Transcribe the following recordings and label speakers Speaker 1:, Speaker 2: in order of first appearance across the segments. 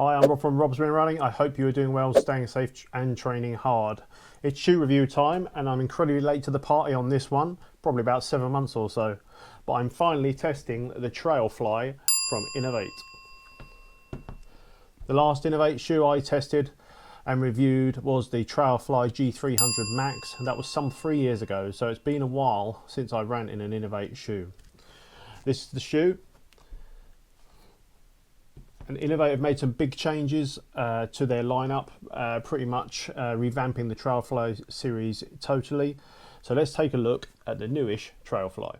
Speaker 1: Hi, I'm Rob from Rob's Been Running. I hope you are doing well, staying safe and training hard. It's shoe review time and I'm incredibly late to the party on this one, probably about 7 months or so. But I'm finally testing the Trailfly from Inov8. The last Inov8 shoe I tested and reviewed was the Trailfly G300 Max, and that was some 3 years ago, so it's been a while since I ran in an Inov8 shoe. This is the shoe. And Inov8 have made some big changes to their lineup, pretty much revamping the Trailfly series totally. So let's take a look at the newish Trailfly.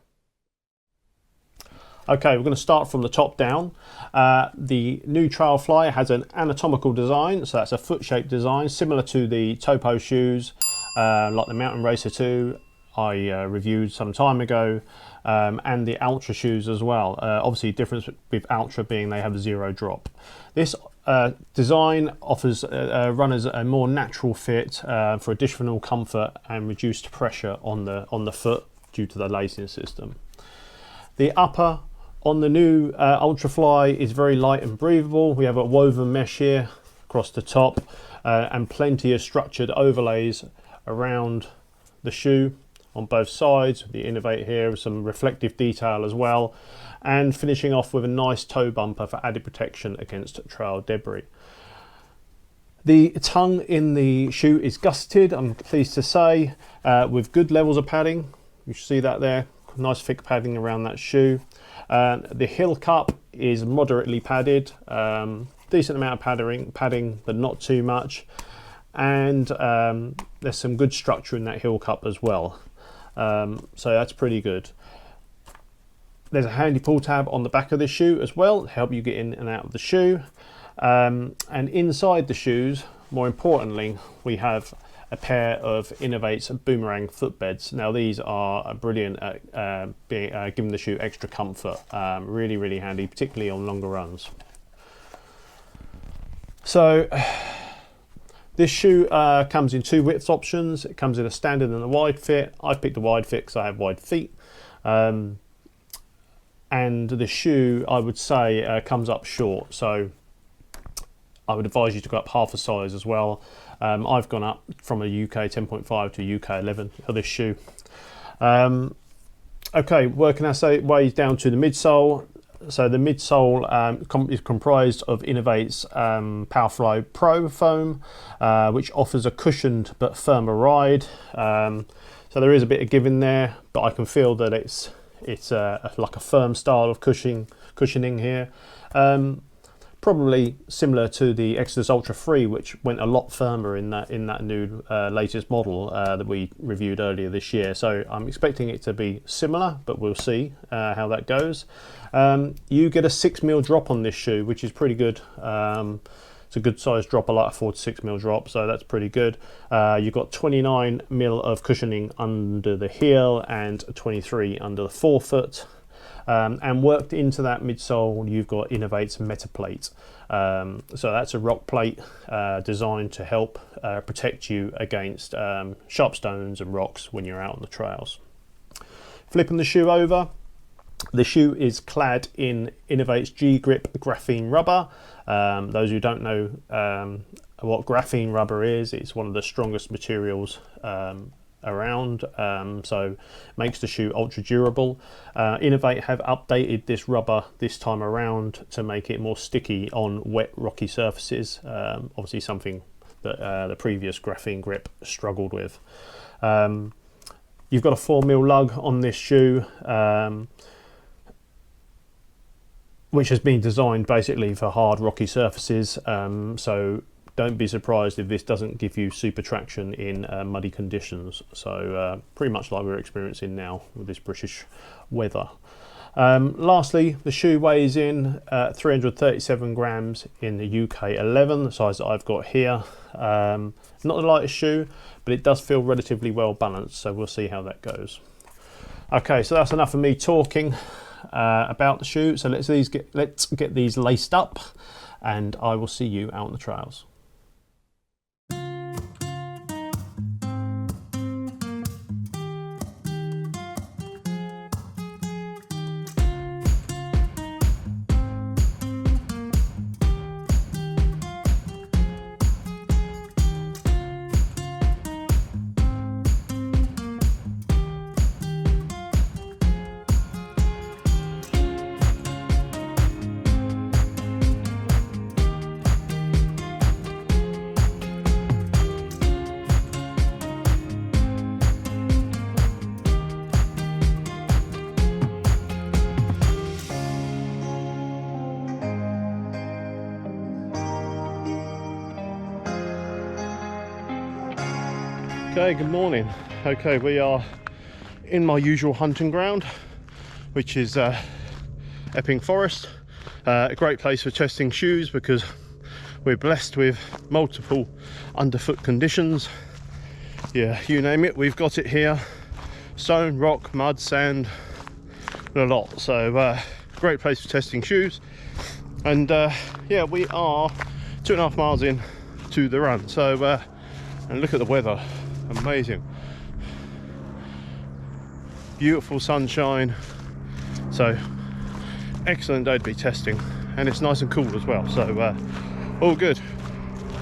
Speaker 1: Okay, we're going to start from the top down. The new Trailfly has an anatomical design, so that's a foot-shaped design, similar to the Topo shoes, like the Mountain Racer 2 I reviewed some time ago, and the Ultra shoes as well. Obviously, difference with Ultra being they have a zero drop. This design offers runners a more natural fit for additional comfort and reduced pressure on the foot due to the lacing system. The upper on the new Ultrafly is very light and breathable. We have a woven mesh here across the top and plenty of structured overlays around the shoe on both sides. The Inov8 here with some reflective detail as well, and finishing off with a nice toe bumper for added protection against trail debris. The tongue in the shoe is gusseted, I'm pleased to say, with good levels of padding. You see that there, nice thick padding around that shoe. The heel cup is moderately padded, decent amount of padding, but not too much. And there's some good structure in that heel cup as well. So that's pretty good. There's a handy pull tab on the back of the shoe as well to help you get in and out of the shoe. And inside the shoes, more importantly, we have a pair of Inov8's boomerang footbeds. Now these are brilliant at giving the shoe extra comfort. Really, really handy, particularly on longer runs. So this shoe comes in two width options. It comes in a standard and a wide fit. I've picked a wide fit because I have wide feet. And the shoe, I would say, comes up short. So I would advise you to go up half a size as well. I've gone up from a UK 10.5 to a UK 11 for this shoe. Okay, working our way down to the midsole. So the midsole is comprised of Inov8's Powerfly Pro foam, which offers a cushioned but firmer ride. So there is a bit of give in there, but I can feel that it's like a firm style of cushioning here. Probably similar to the Exodus Ultra 3, which went a lot firmer in that new latest model that we reviewed earlier this year. So I'm expecting it to be similar, but we'll see how that goes. You get a 6mm drop on this shoe, which is pretty good. It's a good size drop. I like a 4 to 6mm drop, so that's pretty good. You've got 29mm of cushioning under the heel and 23 under the forefoot. And worked into that midsole, you've got Inov8's Metaplate. So that's a rock plate designed to help protect you against sharp stones and rocks when you're out on the trails. Flipping the shoe over, the shoe is clad in Inov8's G-Grip graphene rubber. Those who don't know what graphene rubber is, it's one of the strongest materials around, so makes the shoe ultra durable. Inov8 have updated this rubber this time around to make it more sticky on wet rocky surfaces, obviously something that the previous graphene grip struggled with. You've got a 4mm lug on this shoe, which has been designed basically for hard rocky surfaces, so don't be surprised if this doesn't give you super traction in muddy conditions. So pretty much like we're experiencing now with this British weather. Lastly, the shoe weighs in 337 grams in the UK 11, the size that I've got here. Not the lightest shoe, but it does feel relatively well balanced, so we'll see how that goes. Okay, so that's enough of me talking about the shoe. So let's get these laced up, and I will see you out on the trails. Okay, good morning. Okay, we are in my usual hunting ground, which is Epping Forest. A great place for testing shoes because we're blessed with multiple underfoot conditions. Yeah, you name it, we've got it here. Stone, rock, mud, sand, and a lot. So great place for testing shoes. And yeah, we are 2.5 miles in to the run. So and look at the weather, amazing. Beautiful sunshine. So excellent day to be testing, and it's nice and cool as well. So all good.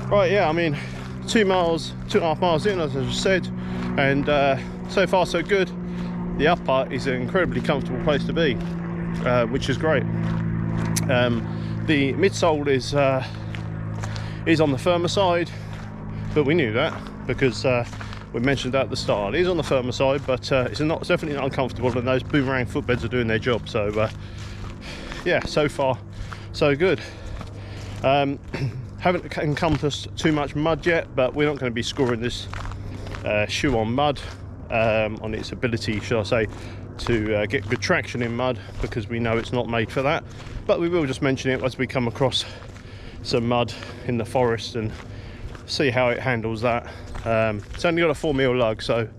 Speaker 1: Right, yeah, I mean 2.5 miles in, as I just said, and so far so good. The upper is an incredibly comfortable place to be, which is great. The midsole is on the firmer side, but we knew that because we mentioned that at the start. It is on the firmer side, but it's definitely not uncomfortable, and those boomerang footbeds are doing their job. So yeah, so far so good. Haven't encompassed too much mud yet, but we're not going to be scoring this shoe on mud, on its ability, shall I say, to get good traction in mud, because we know it's not made for that. But we will just mention it as we come across some mud in the forest and see how it handles that. It's only got a 4mm lug, so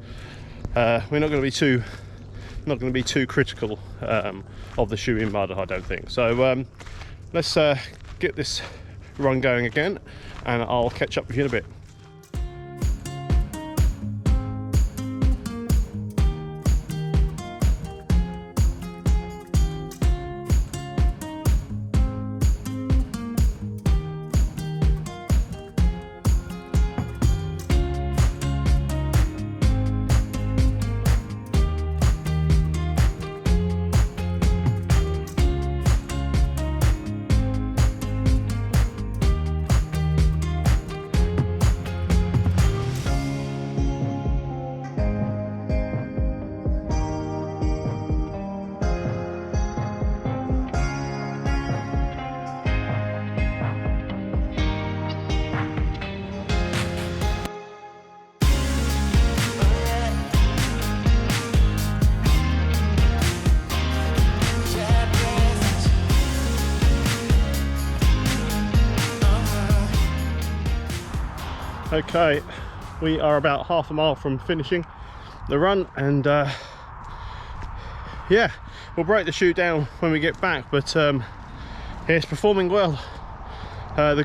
Speaker 1: we're not going to be too critical of the shoe in mud, I don't think. So let's get this run going again, and I'll catch up with you in a bit. Okay, we are about half a mile from finishing the run, and yeah, we'll break the shoe down when we get back, but yeah, it's performing well. The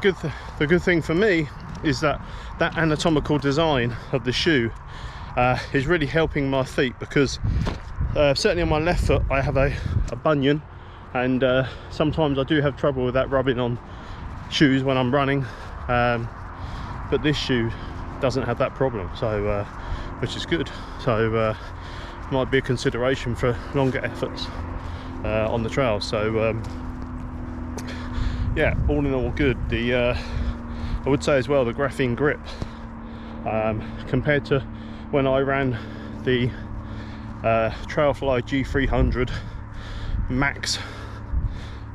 Speaker 1: good thing for me is that anatomical design of the shoe is really helping my feet, because certainly on my left foot I have a bunion, and sometimes I do have trouble with that rubbing on shoes when I'm running. But this shoe doesn't have that problem, so which is good. So might be a consideration for longer efforts on the trail. So yeah, all in all good. I would say as well, the graphene grip, compared to when I ran the Trailfly G300 Max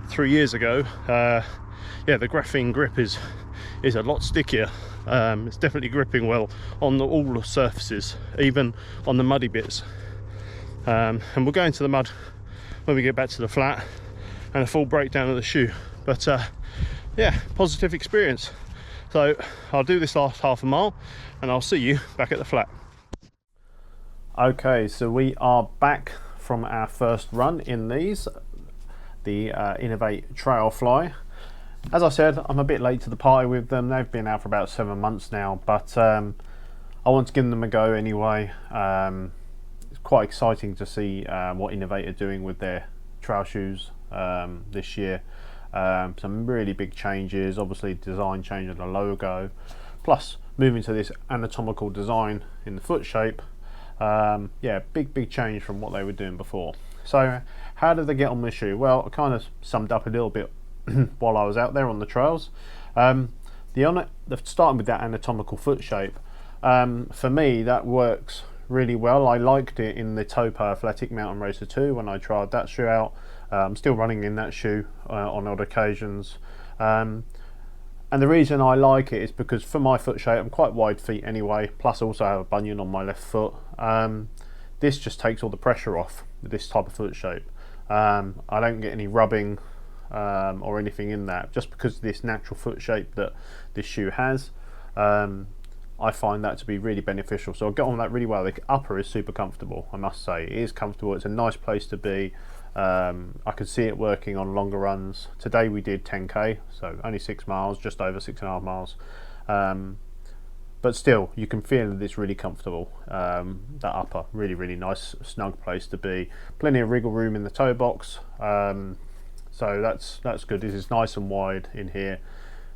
Speaker 1: 3 years ago, yeah, the graphene grip is a lot stickier. It's definitely gripping well on all the surfaces, even on the muddy bits. And we'll go into the mud when we get back to the flat, and a full breakdown of the shoe. But yeah, positive experience. So I'll do this last half a mile, and I'll see you back at the flat. Okay, so we are back from our first run in these, the Inov8 Trailfly. As I said, I'm a bit late to the party with them. They've been out for about 7 months now, but I want to give them a go anyway. It's quite exciting to see what Inov8 are doing with their trail shoes this year. Some really big changes, obviously design change of the logo, plus moving to this anatomical design in the foot shape. Yeah, big change from what they were doing before. So how did they get on the shoe? Well, I kind of summed up a little bit while I was out there on the trails. Starting with that anatomical foot shape, for me that works really well. I liked it in the Topo Athletic Mountain Racer 2 when I tried that shoe out. I'm still running in that shoe on odd occasions, and And the reason I like it is because for my foot shape, I'm quite wide feet anyway, plus also have a bunion on my left foot. This just takes all the pressure off with this type of foot shape. I don't get any rubbing or anything in that, just because of this natural foot shape that this shoe has. I find that to be really beneficial, so I get on that really well. The upper is super comfortable, I must say. It is comfortable, it's a nice place to be. I could see it working on longer runs. Today we did 10k, so only 6 miles, just over 6.5 miles. But still, you can feel that it's really comfortable. That upper, really nice, snug place to be. Plenty of wriggle room in the toe box, so that's good. This is nice and wide in here.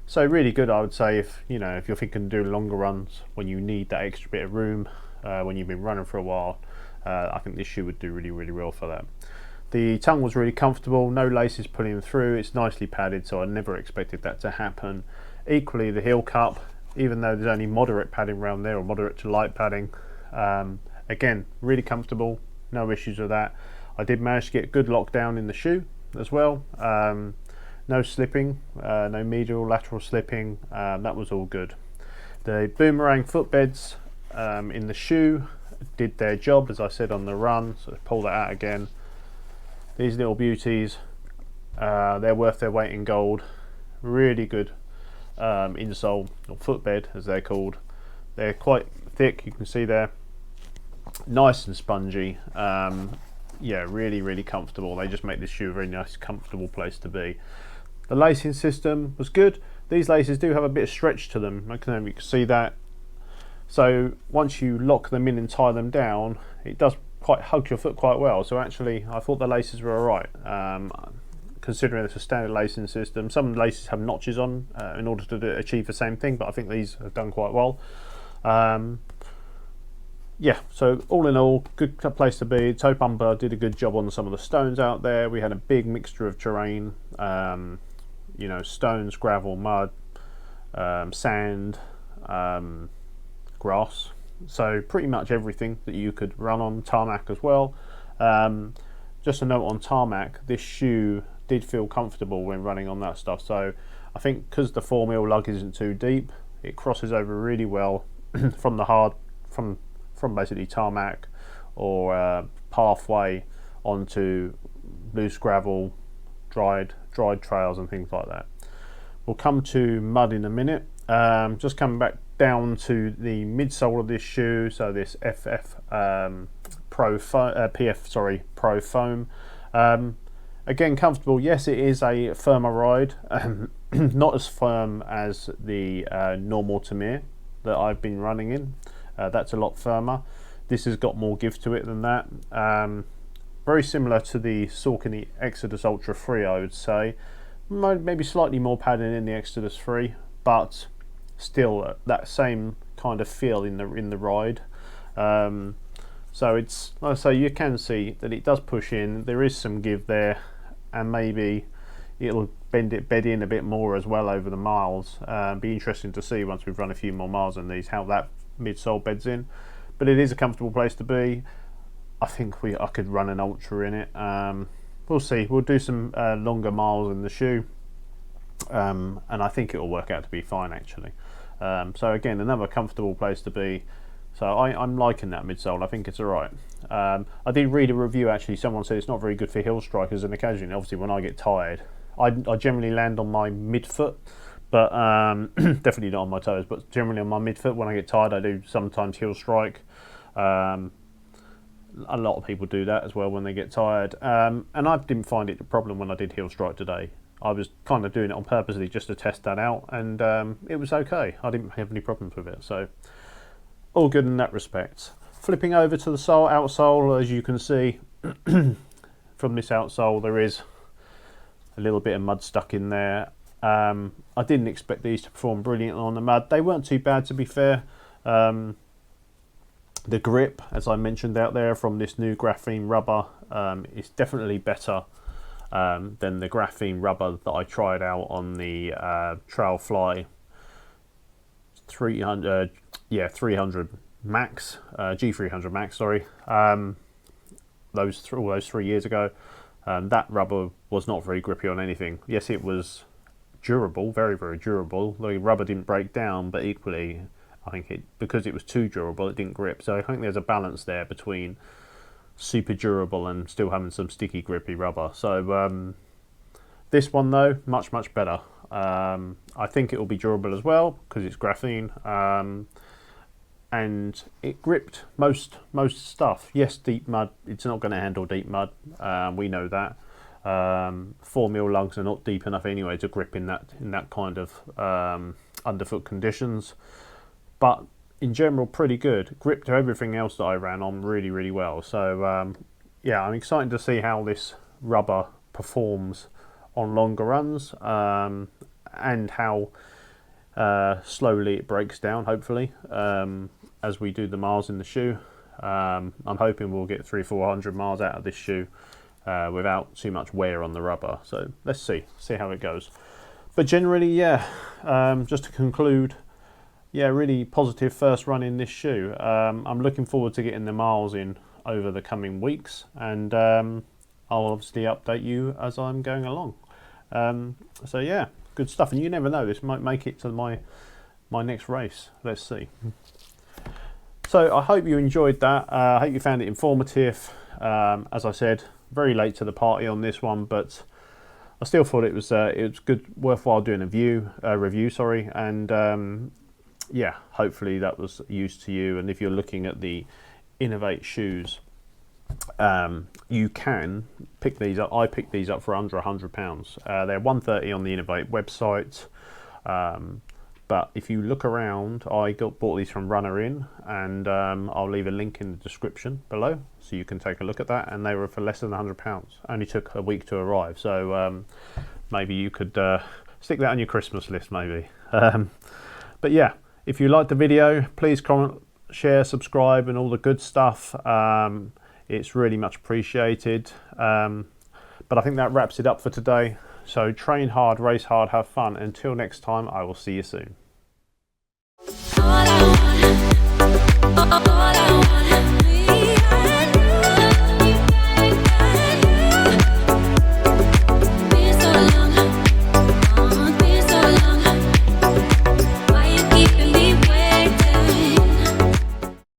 Speaker 1: So really good, I would say, if if you're thinking of doing longer runs when you need that extra bit of room, when you've been running for a while. I think this shoe would do really well for that. The tongue was really comfortable, no laces pulling through, it's nicely padded, so I never expected that to happen. Equally, the heel cup, even though there's only moderate padding around there, or moderate to light padding, again, really comfortable, no issues with that. I did manage to get good lockdown in the shoe as well. No slipping, no medial, lateral slipping, that was all good. The boomerang footbeds in the shoe did their job, as I said on the run, so let's pull that out again. These little beauties, they're worth their weight in gold. Really good insole, or footbed as they're called. They're quite thick, you can see there. Nice and spongy. Yeah, really comfortable. They just make this shoe a very nice, comfortable place to be. The lacing system was good. These laces do have a bit of stretch to them. You can see that. So once you lock them in and tie them down, it does quite hug your foot quite well. So actually, I thought the laces were alright. Considering it's a standard lacing system, some laces have notches on in order to achieve the same thing, but I think these have done quite well. Yeah, so all in all, good place to be. Toe Pumper did a good job on some of the stones out there. We had a big mixture of terrain, stones, gravel, mud, sand, grass. So pretty much everything that you could run on. Tarmac as well. Just a note on tarmac, this shoe did feel comfortable when running on that stuff. So I think because the 4mm lug isn't too deep, it crosses over really well from the hard, from basically tarmac or pathway onto loose gravel, dried trails and things like that. We'll come to mud in a minute. Just coming back down to the midsole of this shoe, so this Pro Foam. Again, comfortable. Yes, it is a firmer ride, not as firm as the normal Tamir that I've been running in. That's a lot firmer. This has got more give to it than that. Very similar to the Saucony Exodus Ultra 3, I would say. Maybe slightly more padding in the Exodus 3, but still that same kind of feel in the ride. So it's, like I say, you can see that it does push in. There is some give there, and maybe it'll bed in a bit more as well over the miles. Be interesting to see once we've run a few more miles on these how that midsole beds in. But it is a comfortable place to be. I think I could run an ultra in it. We'll see. We'll do some longer miles in the shoe, and I think it will work out to be fine actually. So again, another comfortable place to be. So I'm liking that midsole. I think it's alright. I did read a review actually. Someone said it's not very good for heel strikers, and occasionally, obviously, when I get tired, I generally land on my midfoot, but definitely not on my toes. But generally on my midfoot, when I get tired, I do sometimes heel strike. A lot of people do that as well when they get tired, and I didn't find it a problem when I did heel strike today. I was kind of doing it on purposely just to test that out, and it was okay. I didn't have any problems with it, so all good in that respect. Flipping over to the outsole, as you can see from this outsole, there is a little bit of mud stuck in there. I didn't expect these to perform brilliantly on the mud. They weren't too bad, to be fair. The grip, as I mentioned out there, from this new graphene rubber is definitely better than the graphene rubber that I tried out on the Trailfly 300 Max, G300 Max, sorry. All those 3 years ago. That rubber was not very grippy on anything. Yes, it was durable, very, very durable. The rubber didn't break down, but equally, I think because it was too durable, it didn't grip. So I think there's a balance there between super durable and still having some sticky, grippy rubber. So this one though, much, much better. I think it will be durable as well because it's graphene, and it gripped most stuff. Yes, deep mud, it's not going to handle deep mud. We know that. 4mm lugs are not deep enough anyway to grip in that kind of underfoot conditions. But in general, pretty good. Grip to everything else that I ran on really, really well. So yeah, I'm excited to see how this rubber performs on longer runs, and how slowly it breaks down, hopefully, as we do the miles in the shoe. I'm hoping we'll get 300-400 miles out of this shoe without too much wear on the rubber. So let's see how it goes. But generally, yeah, just to conclude, yeah, really positive first run in this shoe. I'm looking forward to getting the miles in over the coming weeks, and I'll obviously update you as I'm going along. So yeah, good stuff. And you never know, this might make it to my next race. Let's see. So I hope you enjoyed that. I hope you found it informative. As I said, very late to the party on this one, but I still thought it was good, worthwhile doing a review. Sorry, and yeah, hopefully that was used to you. And if you're looking at the Inov8 shoes, you can pick these up. I picked these up for under £100. They're $130 on the Inov8 website. But if you look around, I bought these from Runner In, and I'll leave a link in the description below so you can take a look at that. And they were for less than £100. Only took a week to arrive, so maybe you could stick that on your Christmas list, maybe. But yeah, if you liked the video, please comment, share, subscribe, and all the good stuff. It's really much appreciated. But I think that wraps it up for today. So train hard, race hard, have fun. Until next time, I will see you soon.